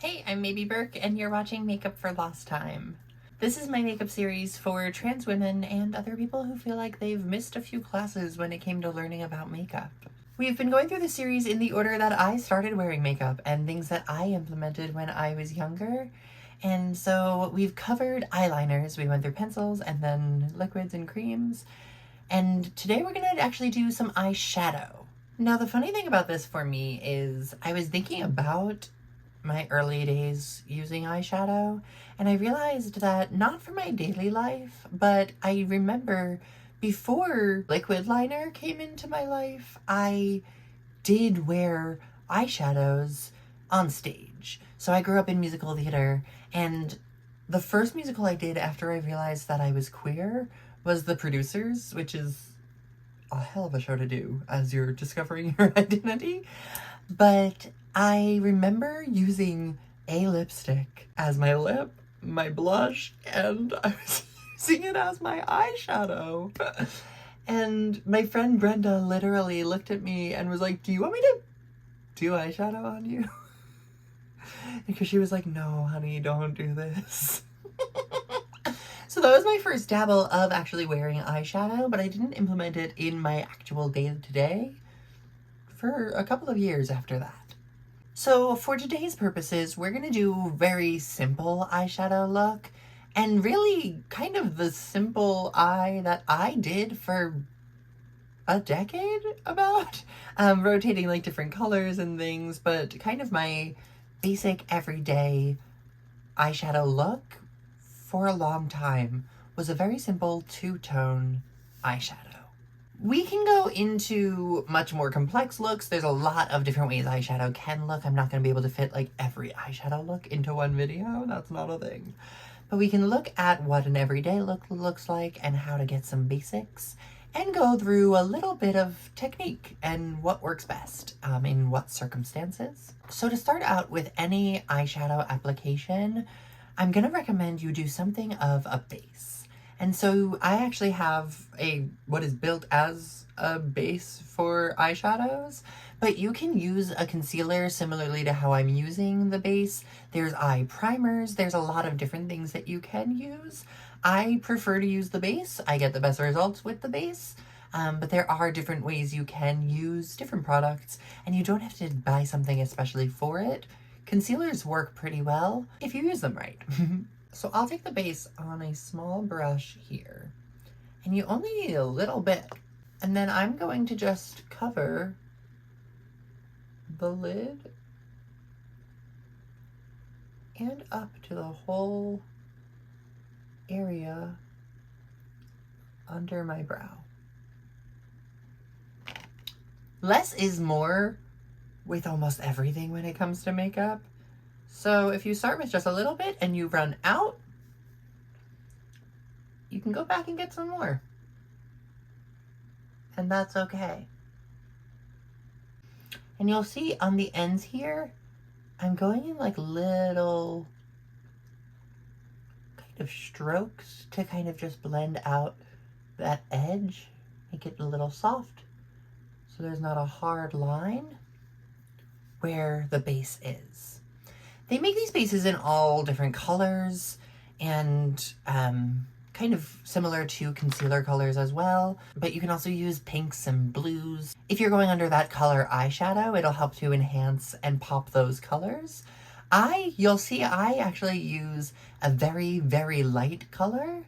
Hey, I'm Maybe Burke, and you're watching Makeup for Lost Time. This is my makeup series for trans women and other people who feel like they've missed a few classes when it came to learning about makeup. We've been going through the series in the order that I started wearing makeup and things that I implemented when I was younger. And so we've covered eyeliners, we went through pencils and then liquids and creams. And today we're gonna actually do some eyeshadow. Now the funny thing about this for me is I was thinking about my early days using eyeshadow, and I realized that not for my daily life, but I remember before liquid liner came into my life, I did wear eyeshadows on stage. So I grew up in musical theater, and the first musical I did after I realized that I was queer was The Producers, which is a hell of a show to do as you're discovering your identity. But I remember using a lipstick as my lip, my blush, and I was using it as my eyeshadow. And my friend Brenda literally looked at me and was like, "Do you want me to do eyeshadow on you?" Because she was like, "No, honey, don't do this." So that was my first dabble of actually wearing eyeshadow, but I didn't implement it in my actual day-to-day for a couple of years after that. So for today's purposes, we're gonna do very simple eyeshadow look, and really kind of the simple eye that I did for a decade about, rotating like different colors and things, but kind of my basic everyday eyeshadow look for a long time was a very simple two-tone eyeshadow. We can go into much more complex looks. There's a lot of different ways eyeshadow can look. I'm not going to be able to fit like every eyeshadow look into one video. That's not a thing. But we can look at what an everyday look looks like and how to get some basics and go through a little bit of technique and what works best in what circumstances. So to start out with any eyeshadow application, I'm going to recommend you do something of a base. And so I actually have what is built as a base for eyeshadows, but you can use a concealer similarly to how I'm using the base. There's eye primers, there's a lot of different things that you can use. I prefer to use the base. I get the best results with the base, but there are different ways you can use different products, and you don't have to buy something especially for it. Concealers work pretty well if you use them right. So I'll take the base on a small brush here, and you only need a little bit. And then I'm going to just cover the lid and up to the whole area under my brow. Less is more with almost everything when it comes to makeup. So if you start with just a little bit and you run out, you can go back and get some more. And that's okay. And you'll see on the ends here, I'm going in like little kind of strokes to kind of just blend out that edge, make it a little soft, so there's not a hard line where the base is. They make these bases in all different colors and kind of similar to concealer colors as well, but you can also use pinks and blues. If you're going under that color eyeshadow, it'll help to enhance and pop those colors. You'll see I actually use a very, very light color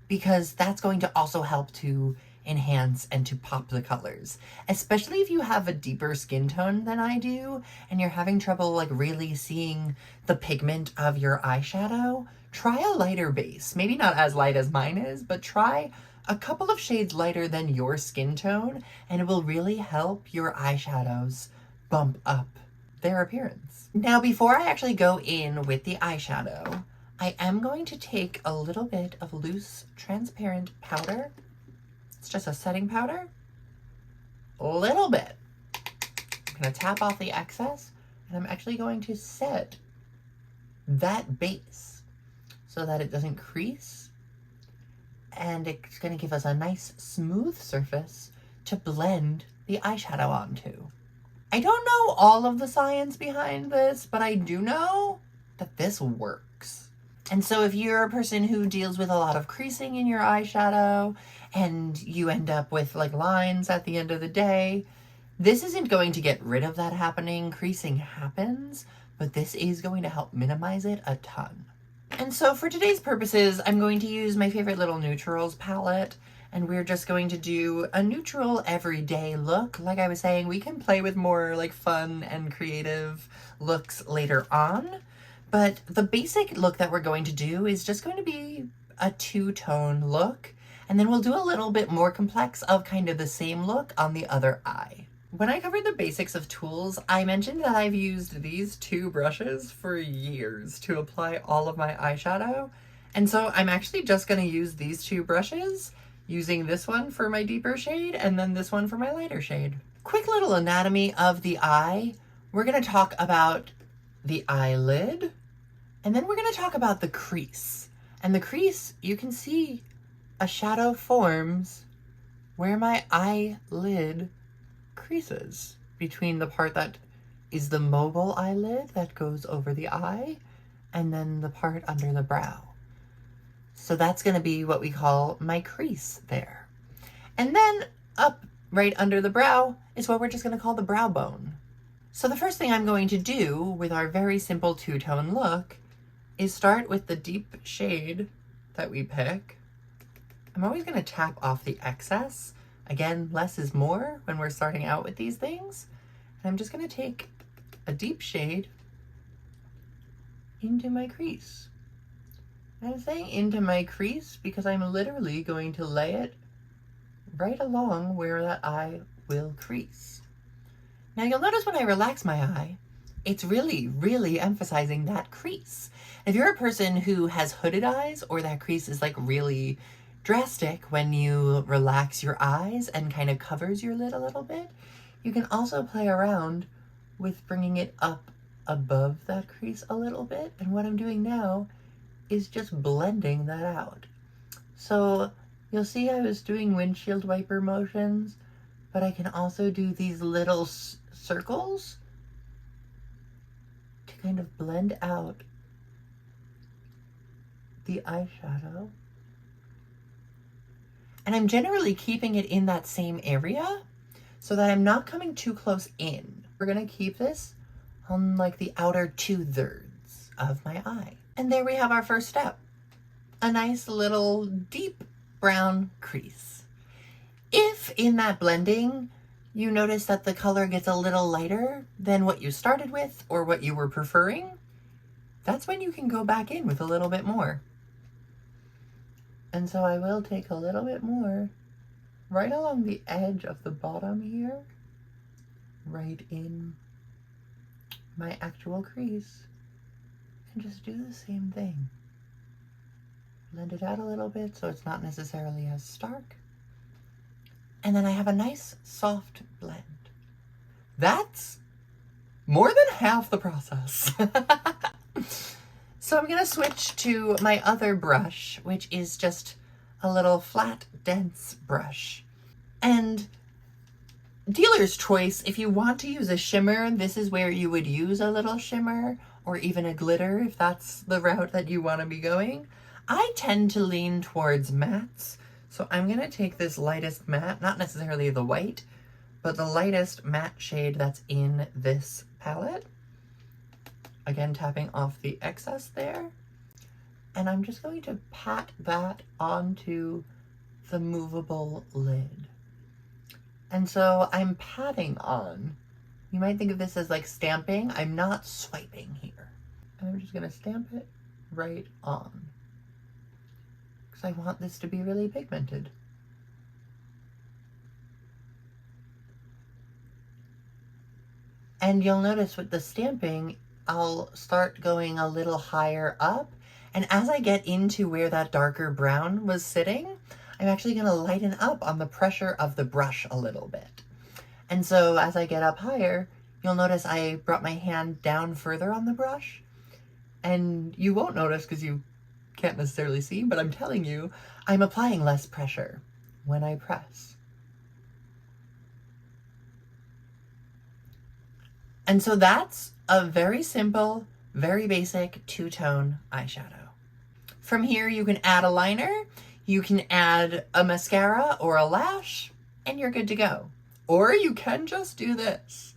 because that's going to also help to enhance and to pop the colors. Especially if you have a deeper skin tone than I do and you're having trouble like really seeing the pigment of your eyeshadow, try a lighter base. Maybe not as light as mine is, but try a couple of shades lighter than your skin tone, and it will really help your eyeshadows bump up their appearance. Now, before I actually go in with the eyeshadow, I am going to take a little bit of loose transparent powder. It's just a setting powder, a little bit. I'm gonna tap off the excess, and I'm actually going to set that base so that it doesn't crease, and it's gonna give us a nice smooth surface to blend the eyeshadow onto. I don't know all of the science behind this, but I do know that this works. And so if you're a person who deals with a lot of creasing in your eyeshadow and you end up with like lines at the end of the day, this isn't going to get rid of that happening. Creasing happens, but this is going to help minimize it a ton. And so for today's purposes, I'm going to use my favorite little neutrals palette, and we're just going to do a neutral everyday look. Like I was saying, we can play with more like fun and creative looks later on, but the basic look that we're going to do is just going to be a two-tone look, and then we'll do a little bit more complex of kind of the same look on the other eye. When I covered the basics of tools, I mentioned that I've used these two brushes for years to apply all of my eyeshadow. And so I'm actually just going to use these two brushes, using this one for my deeper shade and then this one for my lighter shade. Quick little anatomy of the eye. We're going to talk about the eyelid, and then we're going to talk about the crease. And the crease, you can see a shadow forms where my eyelid creases between the part that is the mobile eyelid that goes over the eye and then the part under the brow. So that's going to be what we call my crease there. And then up right under the brow is what we're just going to call the brow bone. So the first thing I'm going to do with our very simple two-tone look is start with the deep shade that we pick. I'm always going to tap off the excess. Again, less is more when we're starting out with these things. And I'm just going to take a deep shade into my crease. And I'm saying into my crease because I'm literally going to lay it right along where that eye will crease. Now you'll notice when I relax my eye, it's really, really emphasizing that crease. If you're a person who has hooded eyes, or that crease is like really drastic when you relax your eyes and kind of covers your lid a little bit, you can also play around with bringing it up above that crease a little bit. And what I'm doing now is just blending that out. So you'll see I was doing windshield wiper motions, but I can also do these little circles to kind of blend out the eyeshadow. And I'm generally keeping it in that same area so that I'm not coming too close in. We're gonna keep this on like the outer 2/3 of my eye. And there we have our first step. A nice little deep brown crease. If in that blending, you notice that the color gets a little lighter than what you started with or what you were preferring, that's when you can go back in with a little bit more. And so I will take a little bit more right along the edge of the bottom here, right in my actual crease, and just do the same thing. Blend it out a little bit so it's not necessarily as stark. And then I have a nice soft blend. That's more than half the process. So I'm going to switch to my other brush, which is just a little flat, dense brush. And dealer's choice, if you want to use a shimmer, this is where you would use a little shimmer or even a glitter if that's the route that you want to be going. I tend to lean towards mattes, so I'm going to take this lightest matte, not necessarily the white, but the lightest matte shade that's in this palette. Again, tapping off the excess there. And I'm just going to pat that onto the movable lid. And so I'm patting on. You might think of this as like stamping. I'm not swiping here. And I'm just going to stamp it right on, because I want this to be really pigmented. And you'll notice with the stamping, I'll start going a little higher up. And as I get into where that darker brown was sitting, I'm actually going to lighten up on the pressure of the brush a little bit. And so as I get up higher, you'll notice I brought my hand down further on the brush. And you won't notice because you can't necessarily see, but I'm telling you, I'm applying less pressure when I press. And so that's a very simple, very basic two-tone eyeshadow. From here, you can add a liner, you can add a mascara or a lash, and you're good to go. Or you can just do this.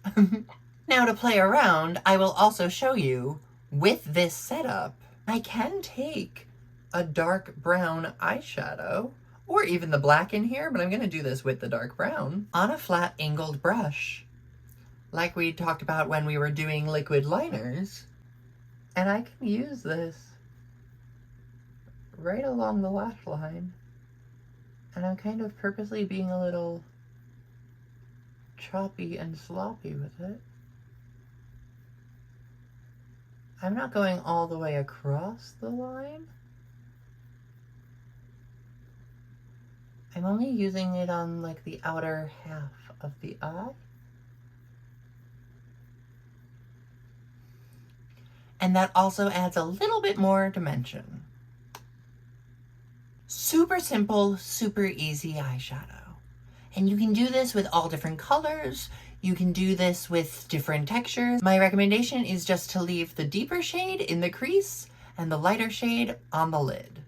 Now to play around, I will also show you, with this setup, I can take a dark brown eyeshadow, or even the black in here, but I'm gonna do this with the dark brown, on a flat angled brush, like we talked about when we were doing liquid liners. And I can use this right along the lash line. And I'm kind of purposely being a little choppy and sloppy with it. I'm not going all the way across the line. I'm only using it on like the outer half of the eye. And that also adds a little bit more dimension. Super simple, super easy eyeshadow. And you can do this with all different colors. You can do this with different textures. My recommendation is just to leave the deeper shade in the crease and the lighter shade on the lid.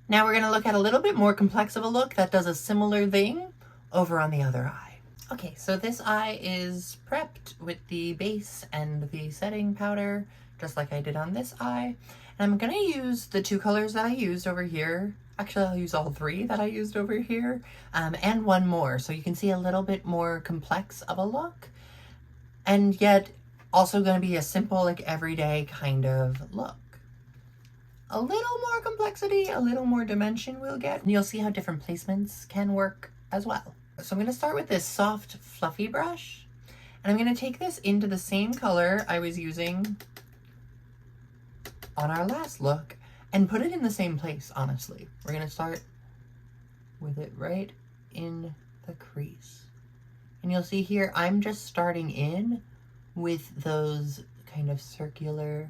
Now we're gonna look at a little bit more complex of a look that does a similar thing over on the other eye. Okay, so this eye is prepped with the base and the setting powder, just like I did on this eye. And I'm gonna use the two colors that I used over here. Actually, I'll use all three that I used over here, and one more, so you can see a little bit more complex of a look, and yet also gonna be a simple, like everyday kind of look. A little more complexity, a little more dimension we'll get, and you'll see how different placements can work as well. So I'm gonna start with this soft, fluffy brush, and I'm gonna take this into the same color I was using on our last look, and put it in the same place, honestly. We're gonna start with it right in the crease. And you'll see here, I'm just starting in with those kind of circular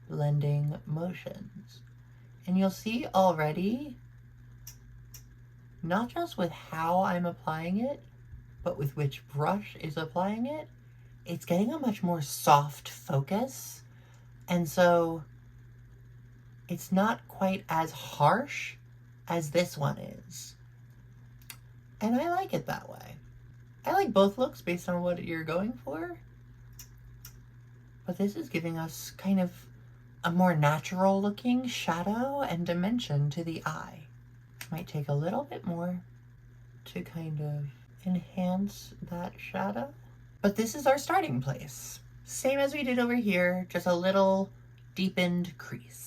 blending motions. And you'll see already, not just with how I'm applying it, but with which brush is applying it, it's getting a much more soft focus. And so it's not quite as harsh as this one is. And I like it that way. I like both looks based on what you're going for. But this is giving us kind of a more natural looking shadow and dimension to the eye. Might take a little bit more to kind of enhance that shadow. But this is our starting place. Same as we did over here, just a little deepened crease.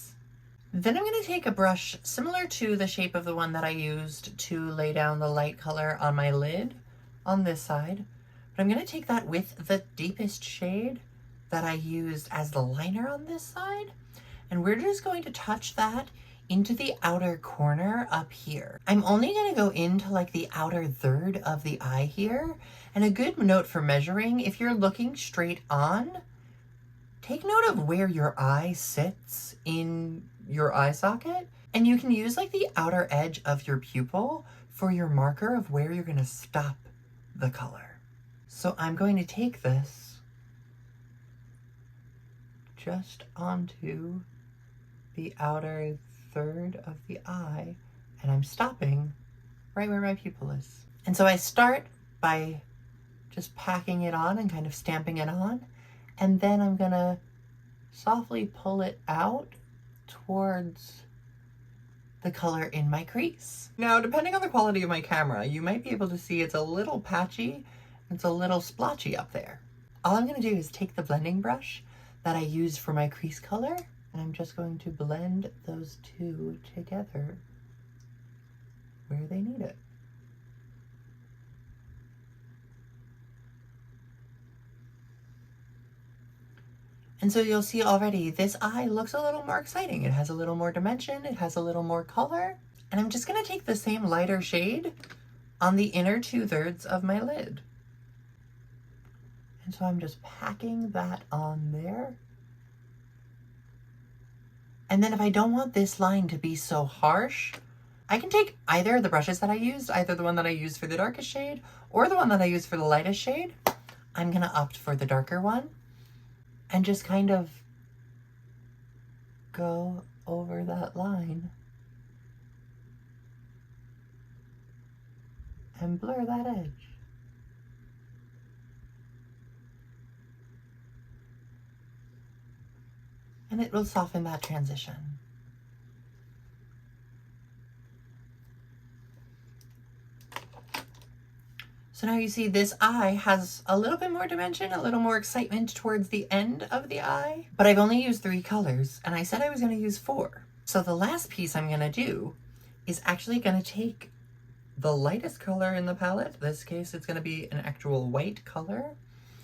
Then I'm going to take a brush similar to the shape of the one that I used to lay down the light color on my lid on this side. But I'm going to take that with the deepest shade that I used as the liner on this side. And we're just going to touch that into the outer corner up here. I'm only going to go into like the outer third of the eye here. And a good note for measuring, if you're looking straight on, take note of where your eye sits in your eye socket, and you can use like the outer edge of your pupil for your marker of where you're going to stop the color. So I'm going to take this just onto the outer third of the eye, and I'm stopping right where my pupil is. And so I start by just packing it on and kind of stamping it on, and then I'm gonna softly pull it out towards the color in my crease. Now, depending on the quality of my camera, you might be able to see it's a little patchy, it's a little splotchy up there. All I'm gonna do is take the blending brush that I used for my crease color, and I'm just going to blend those two together where they need it. And so you'll see already, this eye looks a little more exciting. It has a little more dimension, it has a little more color. And I'm just gonna take the same lighter shade on the inner 2/3 of my lid. And so I'm just packing that on there. And then if I don't want this line to be so harsh, I can take either of the brushes that I used, either the one that I used for the darkest shade or the one that I used for the lightest shade. I'm gonna opt for the darker one and just kind of go over that line and blur that edge. And it will soften that transition. So now you see this eye has a little bit more dimension, a little more excitement towards the end of the eye, but I've only used 3 colors and I said I was going to use 4. So the last piece I'm going to do is actually going to take the lightest color in the palette. In this case, it's going to be an actual white color.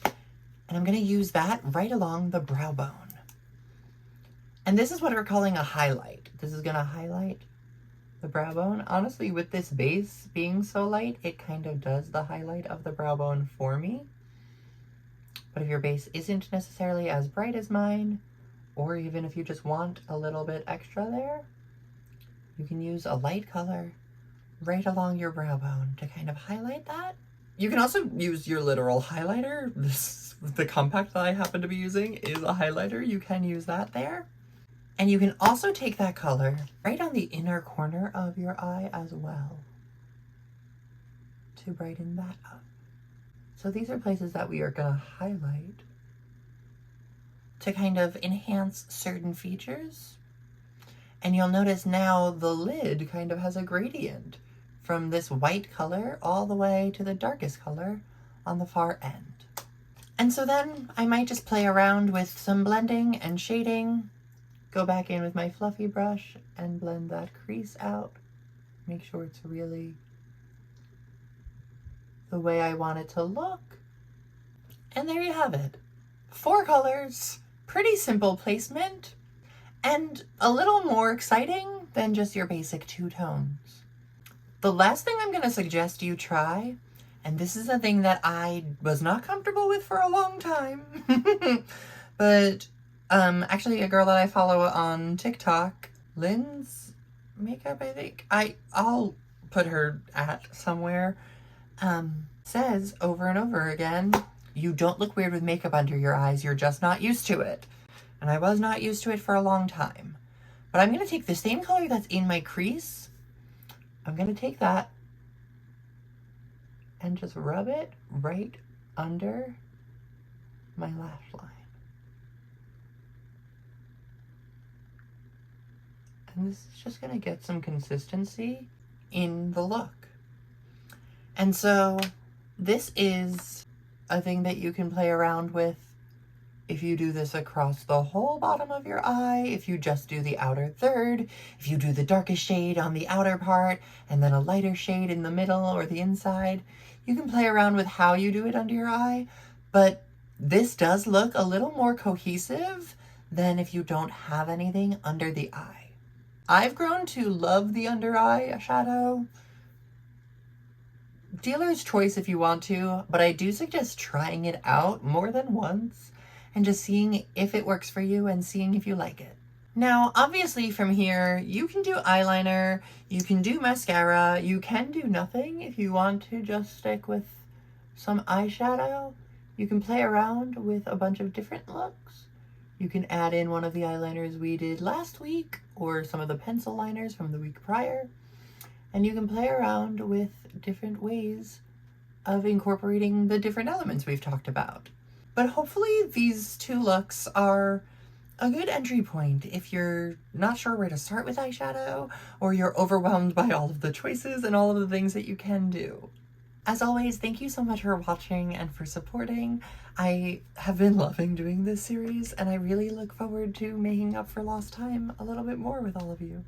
And I'm going to use that right along the brow bone. And this is what we're calling a highlight. This is going to highlight the brow bone. Honestly, with this base being so light, it kind of does the highlight of the brow bone for me. But if your base isn't necessarily as bright as mine, or even if you just want a little bit extra there, you can use a light color right along your brow bone to kind of highlight that. You can also use your literal highlighter. The compact that I happen to be using is a highlighter. You can use that there. And you can also take that color right on the inner corner of your eye as well to brighten that up. So these are places that we are going to highlight to kind of enhance certain features. And you'll notice now the lid kind of has a gradient from this white color all the way to the darkest color on the far end. And so then I might just play around with some blending and shading. Go back in with my fluffy brush and blend that crease out. Make sure it's really the way I want it to look. And there you have it. 4 colors, pretty simple placement, and a little more exciting than just your basic 2 tones. The last thing I'm going to suggest you try, and this is a thing that I was not comfortable with for a long time, but actually a girl that I follow on TikTok, Lynn's Makeup, I think. I'll put her at somewhere, says over and over again, you don't look weird with makeup under your eyes, you're just not used to it. And I was not used to it for a long time. But I'm going to take the same color that's in my crease, I'm going to take that and just rub it right under my lash line. And this is just going to get some consistency in the look. And so this is a thing that you can play around with if you do this across the whole bottom of your eye, if you just do the outer third, if you do the darkest shade on the outer part and then a lighter shade in the middle or the inside. You can play around with how you do it under your eye, but this does look a little more cohesive than if you don't have anything under the eye. I've grown to love the under eye shadow. Dealer's choice if you want to, but I do suggest trying it out more than once and just seeing if it works for you and seeing if you like it. Now, obviously from here, you can do eyeliner, you can do mascara, you can do nothing if you want to just stick with some eyeshadow. You can play around with a bunch of different looks. You can add in one of the eyeliners we did last week or some of the pencil liners from the week prior. And you can play around with different ways of incorporating the different elements we've talked about. But hopefully these 2 looks are a good entry point if you're not sure where to start with eyeshadow or you're overwhelmed by all of the choices and all of the things that you can do. As always, thank you so much for watching and for supporting. I have been loving doing this series and I really look forward to making up for lost time a little bit more with all of you.